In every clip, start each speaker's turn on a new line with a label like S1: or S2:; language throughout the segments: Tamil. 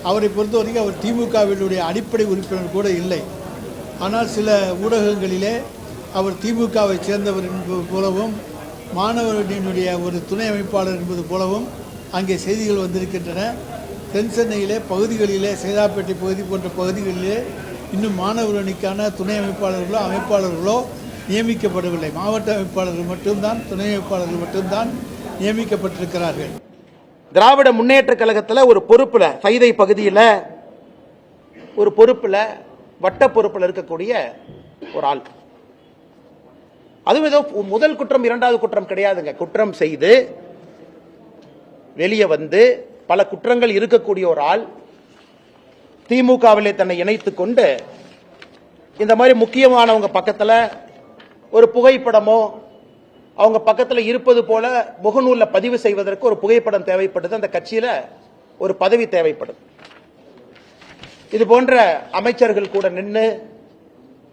S1: அவரை பொறுத்தவரைக்கும் அவர் திமுகவினுடைய அடிப்படை உறுப்பினர் கூட இல்லை. ஆனால் சில ஊடகங்களிலே அவர் திமுகவை சேர்ந்தவர் என்பது போலவும் மாணவர்களுடைய ஒரு துணை அமைப்பாளர் என்பது போலவும் அங்கே செய்திகள் வந்திருக்கின்றன. தென் சென்னையிலே பகுதிகளிலே சைதாப்பேட்டை பகுதி போன்ற பகுதிகளிலே இன்னும் மாணவர் அணிக்கான துணை அமைப்பாளர்களோ நியமிக்கப்படவில்லை. மாவட்ட அமைப்பாளர்கள் மட்டும்தான், துணை அமைப்பாளர்கள் மட்டும்தான் நியமிக்கப்பட்டிருக்கிறார்கள்.
S2: திராவிட முன்னேற்ற கழகத்தில் ஒரு பொறுப்பில் சைதை பகுதியில் ஒரு பொறுப்பில் வட்ட பொறுப்பில் இருக்கக்கூடிய ஒரு ஆள், அதுவும் ஏதோ முதல் குற்றம் இரண்டாவது குற்றம் கிடையாதுங்க. குற்றம் செய்து வெளியே வந்து பல குற்றங்கள் இருக்கக்கூடிய ஒரு ஆள் திமுகவிலே தன்னை இணைத்துக் கொண்டு இந்த மாதிரி முக்கியமானவங்க பக்கத்தில் ஒரு புகைப்படமோ அவங்க பக்கத்தில் இருப்பது போல முகநூலில் பதிவு செய்வதற்கு ஒரு புகைப்படம் தேவைப்படுது. அந்த கட்சியில் ஒரு பதவி தேவைப்படுது. இது போன்ற அமைச்சர்கள் கூட நின்று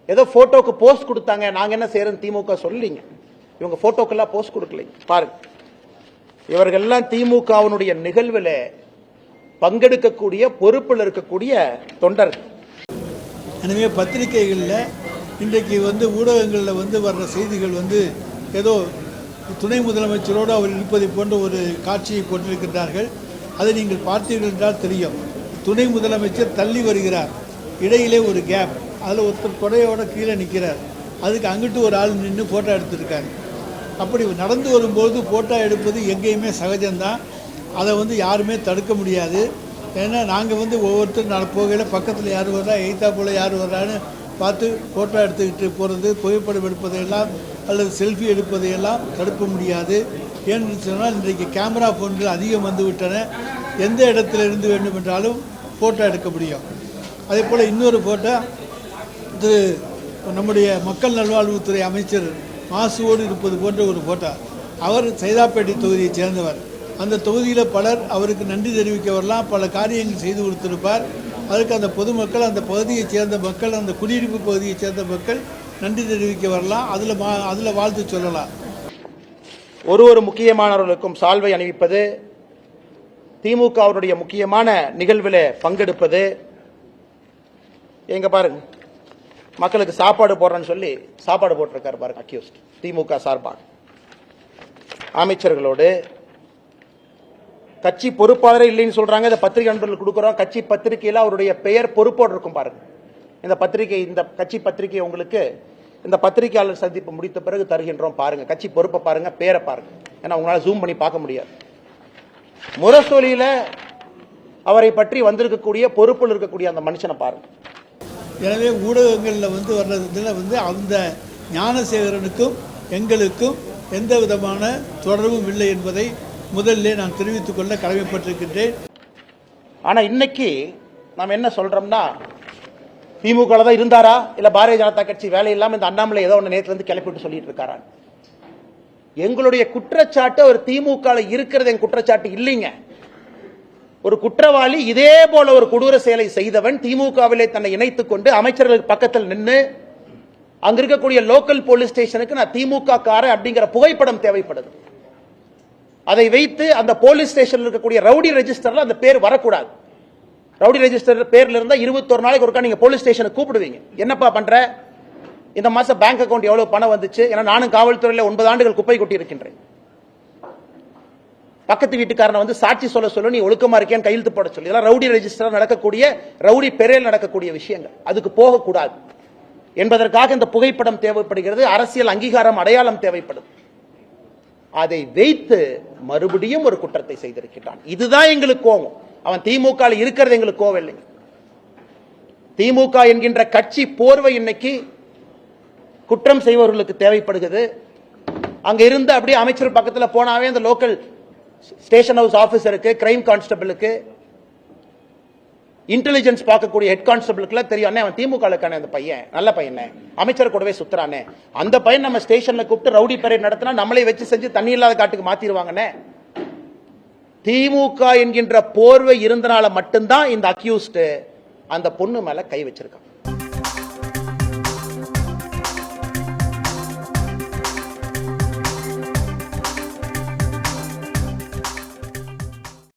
S2: ஏதோ போட்டோக்கு போஸ்ட் கொடுத்தாங்க, நாங்க என்ன செய்யறோம் திமுக சொல்லீங்க. இவங்க போட்டோக்கெல்லாம் போஸ்ட் கொடுக்கல. பாருங்க, இவர்கள்லாம் திமுகவினுடைய நிகழ்வில் பங்கெடுக்கக்கூடிய பொறுப்பில் இருக்கக்கூடிய தொண்டர்கள்.
S1: எனவே பத்திரிகைகளில் இன்றைக்கு ஊடகங்களில் வர்ற செய்திகள் ஏதோ துணை முதலமைச்சரோடு அவர் இருப்பதை போன்ற ஒரு காட்சியை போட்டிருக்கின்றார்கள். அதை நீங்கள் பார்த்தீர்கள் என்றால் தெரியும். துணை முதலமைச்சர் தள்ளி வருகிறார், இடையிலே ஒரு கேப், அதில் ஒருத்தர் கொடையோட கீழே நிற்கிறார். அதுக்கு அங்கிட்டு ஒரு ஆள் நின்று ஃபோட்டோ எடுத்துருக்காரு. அப்படி நடந்து வரும்போது ஃபோட்டோ எடுப்பது எங்கேயுமே சகஜம்தான். அதை யாருமே தடுக்க முடியாது. ஏன்னா நாங்கள் ஒவ்வொருத்தரும் போகையில் பக்கத்தில் யார் வர்றா, எய்த்தா போல் யார் வர்றான்னு பார்த்து ஃபோட்டோ எடுத்துக்கிட்டு போகிறது, புகைப்படம் எடுப்பதையெல்லாம் அல்லது செல்ஃபி எடுப்பதையெல்லாம் தடுக்க முடியாது. ஏன்னு சொன்னால் இன்றைக்கு கேமரா ஃபோன்கள் அதிகம் வந்துவிட்டன. எந்த இடத்துல இருந்து வேண்டும் என்றாலும் ஃபோட்டோ எடுக்க முடியும். அதே போல் இன்னொரு ஃபோட்டோ நம்முடைய மக்கள் நல்வாழ்வுத்துறை அமைச்சர் மாசுவோடு இருப்பது போன்ற ஒரு ஃபோட்டோ. அவர் சைதாப்பேட்டை தொகுதியை சேர்ந்தவர். அந்த தொகுதியில் பலர் அவருக்கு நன்றி தெரிவிக்க வரலாம், பல காரியங்கள் செய்து கொடுத்திருப்பார். அதுக்கு அந்த பொதுமக்கள், அந்த பகுதியைச் சேர்ந்த மக்கள், அந்த குடியிருப்பு பகுதியைச் சேர்ந்த மக்கள் நன்றி தெரிவிக்க வரலாம், அதில் வாழ்த்து சொல்லலாம்.
S2: ஒரு முக்கியமானவர்களுக்கும் சால்வை அணிவிப்பது, திமுகவுடைய முக்கியமான நிகழ்வில் பங்கெடுப்பது. எங்க பாருங்க, மக்களுக்கு சாப்பாடு போடுறேன்னு சொல்லி சாப்பாடு போட்டிருக்காரு பாருங்க அக்யூஸ்ட். திமுக சார்பாக அமைச்சர்களோடு கட்சி பொறுப்பாளரே இல்லைன்னு சொல்றாங்க. இந்த பத்திரிகை நண்பர்கள் கொடுக்குறோம். கட்சி பத்திரிகையில் அவருடைய பெயர் பொறுப்போடு இருக்கும் பாருங்க. இந்த பத்திரிகை, இந்த கட்சி பத்திரிகை உங்களுக்கு இந்த பத்திரிகையாளர் சந்திப்பு முடித்த பிறகு தருகின்றோம். பாருங்க, கட்சி பொறுப்பை பாருங்க, பேரை பாருங்க. ஏன்னா உங்களால ஜூம் பண்ணி பார்க்க முடியாது. முரசொலியில அவரை பற்றி வந்திருக்கக்கூடிய பொறுப்பில் இருக்கக்கூடிய அந்த மனுஷனை பாருங்க.
S1: எனவே ஊடகங்களில் வர்றதுல அந்த ஞானசேகரனுக்கும் எங்களுக்கும் எந்த விதமான தொடர்பும் இல்லை என்பதை முதல்ல நான் தெரிவித்துக் கொள்ள கடமைப்பட்டிருக்கின்றேன்.
S2: ஆனா இன்னைக்கு நாம் என்ன சொல்றோம்னா, திமுக தான் இருந்தாரா இல்ல பாரதிய ஜனதா கட்சி வேலை இல்லாம இந்த அண்ணாமலை ஏதோ ஒன்று நேற்று இருந்து கிளப்பிட்டு சொல்லிட்டு இருக்காரா? எங்களுடைய குற்றச்சாட்டு அவர் திமுக இருக்கிறது என் குற்றச்சாட்டு இல்லைங்க. ஒரு குற்றவாளி இதே போல ஒரு கொடூர செயலை செய்தவன் திமுகவிலே தன்னை இணைத்துக் கொண்டு அமைச்சர்களுக்கு பக்கத்தில் நின்று அங்க இருக்கக்கூடிய லோக்கல் போலீஸ் ஸ்டேஷனுக்கு நான் திமுக கார அப்படிங்கிற புகைப்படம் தேவைப்படுது. அதை வைத்து அந்த போலீஸ் ஸ்டேஷன்ல இருக்கக்கூடிய ரவுடி ரெஜிஸ்டர்ல அந்த பேர் வரக்கூடாது. ரவுடி ரெஜிஸ்டர் பேர்ல இருந்தா 21 நாளைக்கு ஒருக்கா நீங்க போலீஸ் ஸ்டேஷனுக்கு கூப்பிடுவீங்க. என்னப்பா பண்ற, இந்த மாசம் பேங்க் அக்கவுண்ட் எவ்வளவு பணம் வந்துச்சு? ஏன்னா நானும் காவல்துறையில 9 ஆண்டுகள் குப்பை கொட்டி இருக்கின்றேன். பக்கத்து வீட்டுக்காரனை சாட்சி சொல்ல நீ ஒழுக்கமா இருக்கேன்னு கையெழுத்து போட சொல்லி, இதெல்லாம் ரவுடி ரெஜிஸ்டர் நடக்கக்கூடிய, ரவுடி பெயரில் நடக்கக்கூடிய விஷயங்கள். அதுக்கு போகக்கூடாது என்பதற்காக இந்த புகைப்படம் தேவைப்படுகிறது. அரசியல் அங்கீகாரம், அடையாளம் தேவைப்படும். அதை வைத்து மறுபடியும் ஒரு குற்றத்தை செய்திருக்கிறான். இதுதான் எங்களுக்கு கோபம். அவன் திமுக இருக்கிறது எங்களுக்கு கோவம் இல்லை. திமுக என்கின்ற கட்சி போர்வை இன்னைக்கு குற்றம் செய்பவர்களுக்கு தேவைப்படுகிறது. அங்க இருந்து அப்படியே அமைச்சர் பக்கத்தில் போனாவே அந்த லோக்கல் ஸ்டேஷன் ஹவுஸ் ஆபீசருக்கு, கிரைம் கான்ஸ்டபிளுக்கு, இன்டெலிஜென்ஸ் பார்க்கக்கூடிய ஹெட் கான்ஸ்டபிளுக்கு தெரியும், அவன் திமுக அந்த பையன் நல்ல பையன், அமைச்சர் கூடவே சுத்துறானே, அந்த பையன் நம்ம ஸ்டேஷன்ல கூப்பிட்டு ரவுடி பரேட் நடத்தினா நம்மளே வச்சு செஞ்சு தண்ணி இல்லாத காட்டுக்கு மாத்திடுவாங்கன்னு. திமுக என்கின்ற போர்வை இருந்தனால மட்டும்தான் இந்த அக்யூஸ்ட் அந்த பொண்ணு மேல கை வச்சிருக்கான்.